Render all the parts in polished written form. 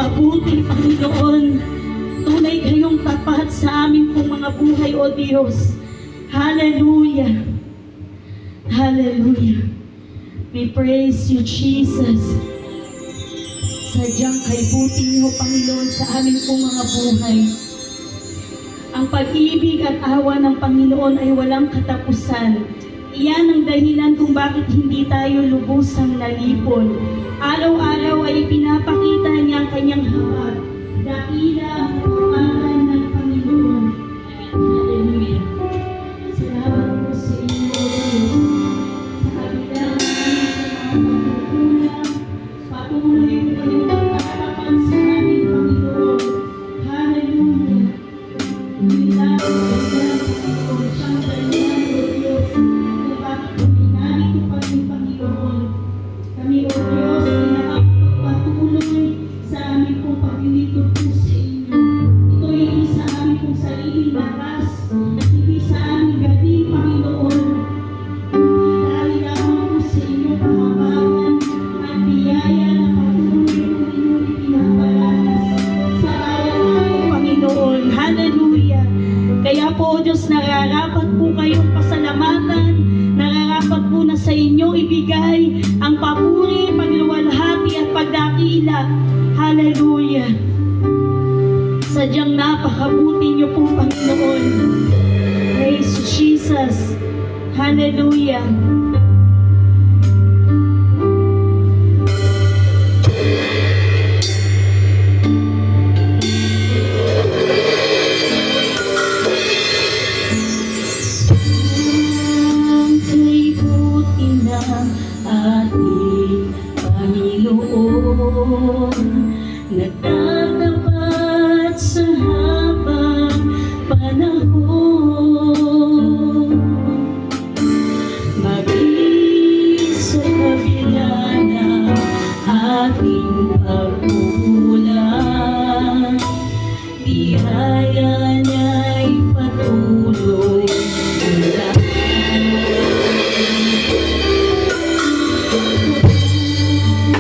mabuting Panginoon. Tunay kayong tapat sa amin pong mga buhay, O Diyos. Hallelujah. Hallelujah. We praise you, Jesus. Sadyang kay buti niyo, Panginoon, sa amin pong mga buhay. Ang pag-ibig at awa ng Panginoon ay walang katapusan. Iyan ang dahilan kung bakit hindi tayo lubusang nalipon. Araw-araw ay pinapakita niya ang kanyang hawak. Dakila ang kapatawaran ng Panginoon. Hallelujah. Salamat po sa inyo, Diyos. Sa kabila ng mga pagkukulang, patuloy po kayong magkakapan sa aming Panginoon. Hallelujah. Bilang Panginoon, siyang dahilan, O Diyos, kung bakit pinarito pa rin, Panginoon. Kami, O Diyos, ay nakapagpatuloy sa aming pong paglilingkod po sa inyo. Ito ay hindi sa aming pong sariling lakas, hindi sa aming galing, Panginoon. Dahil lamang po sa inyong kahabagan at biyaya na patuloy po inyong ipinapalakas sa araw-araw, Panginoon. Hallelujah! Kaya po, O Diyos, nararapat po kayong pasalamatan, nararapat po na sa inyo ibigay ang papuri, pagluwalhati at pagdakila. Hallelujah! Sadyang napakabuti niyo po, Panginoon. Praise Jesus! Hallelujah! Kay buti ng ating Panginoon, nagtatapat sa habang panahon. Maging sa kabila ng ating pagkukulang, biyaya niya'y patuloy.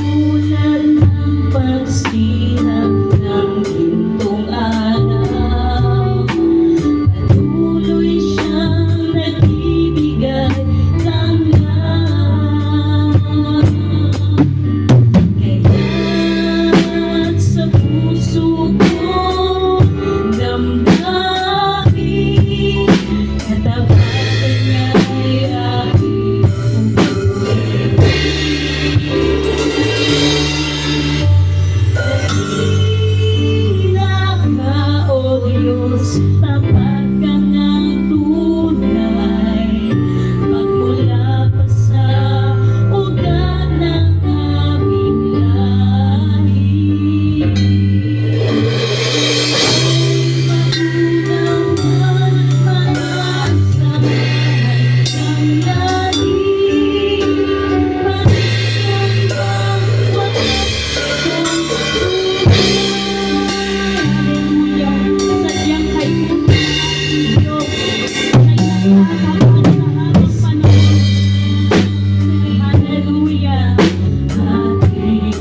Tulad ng pagsirap ng gintong araw, patuloy siyang nagbibigay langhap. Kaya't sa puso ko damdamin, katabasan niya'y aking pupuri. Dakila ka, O Diyos, tapat ka ng tunay, magmula pa sa ugat ng aming lahi. Magulang man maasahan ng lahi, paningin bang wakas kong Hallelujah! Sadyang kay buti ng Diyos ay nagkakaroon sa aming panahon. Hallelujah! Ating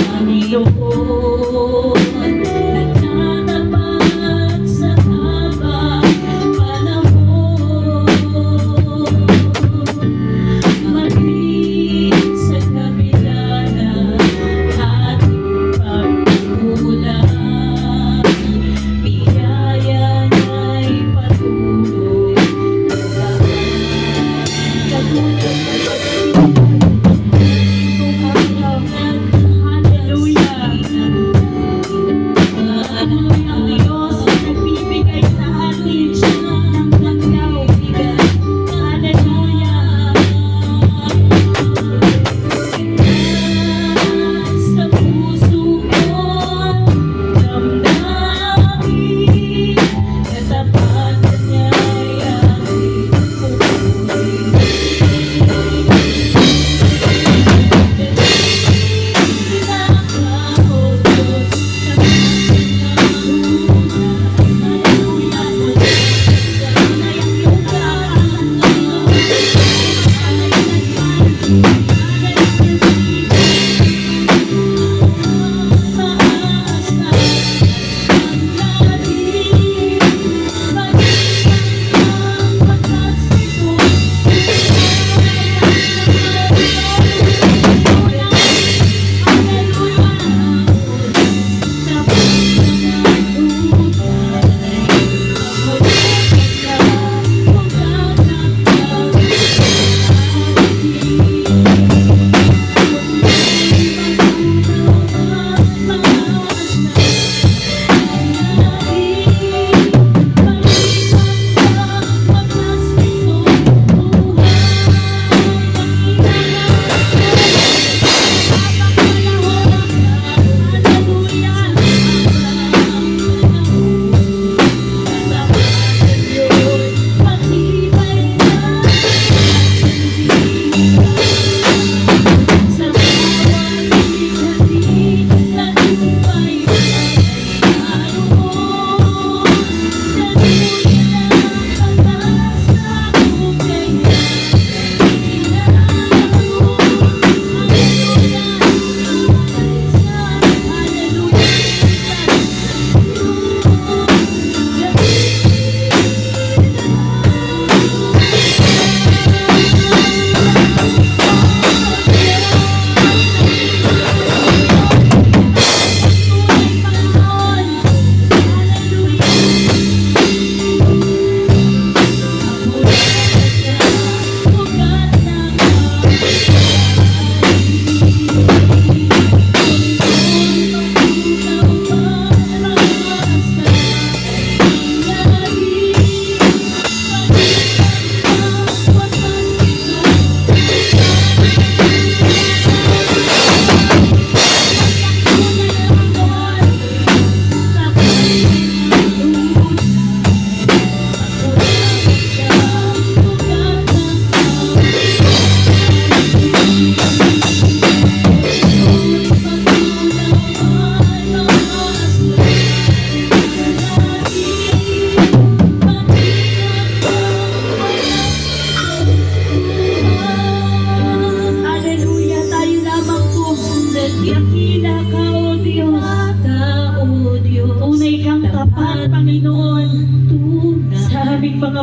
Panginoon, nagtatapat sa habang panahon. Maging sa kabila ng ating pagkukulang, biyaya niya'y patuloy. Hallelujah!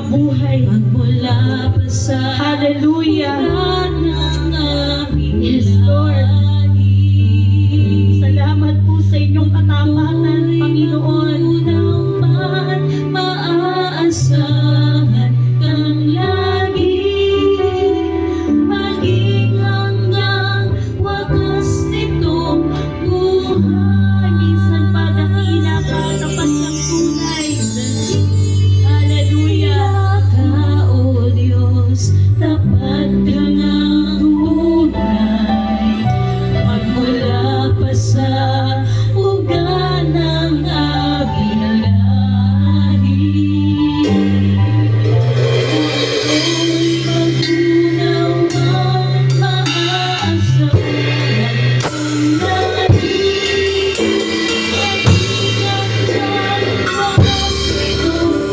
buhay. Magmula pa sa Hallelujah. ng aming Yes, Lord. lahi. Salamat po sa inyong katapatan, Panginoon. Unang man maaasahan kang lagi, maging hanggang wakas nitong buhay. Minsan pa dakila ka, tapat ng tunay. Hallelujah. Ka, O Diyos, tapat ka ng tunay. Magmula pa sa ugat ng aming lahi. Ako'y magunaw man maaasahan kang lagi, maging hanggang wakas nitong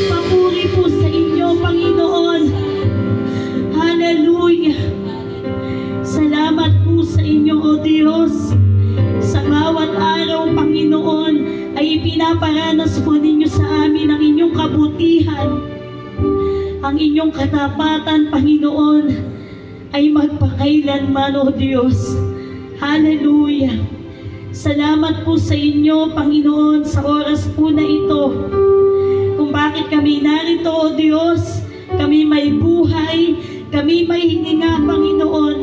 Papuri po sa inyo, Panginoon. Hallelujah. Salamat po sa inyo, O Diyos. Sa bawat araw, Panginoon, ay ipinaparanas po ninyo sa amin ang inyong kabutihan. Ang inyong katapatan, Panginoon, ay magpakailanman, O Diyos. Hallelujah. Salamat po sa inyo, Panginoon, sa oras po na ito. Kung bakit kami narito, O Diyos, kami may buhay, kami may hininga, Panginoon.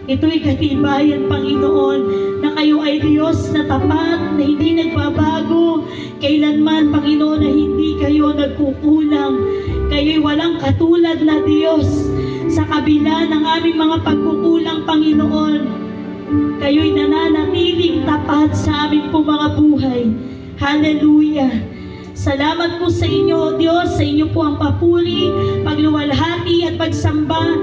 Ito'y katibayan, Panginoon, na kayo ay Diyos na tapat, na hindi nagbabago, kailanman, Panginoon, na hindi kayo nagkukulang. Kayo'y walang katulad na Diyos. Sa kabila ng aming mga pagkukulang, Panginoon, kayo'y nananatiling tapat sa aming po mga buhay. Hallelujah. Salamat po sa inyo, O Diyos, sa inyo po ang papuri, pagluwalhati at pagsamba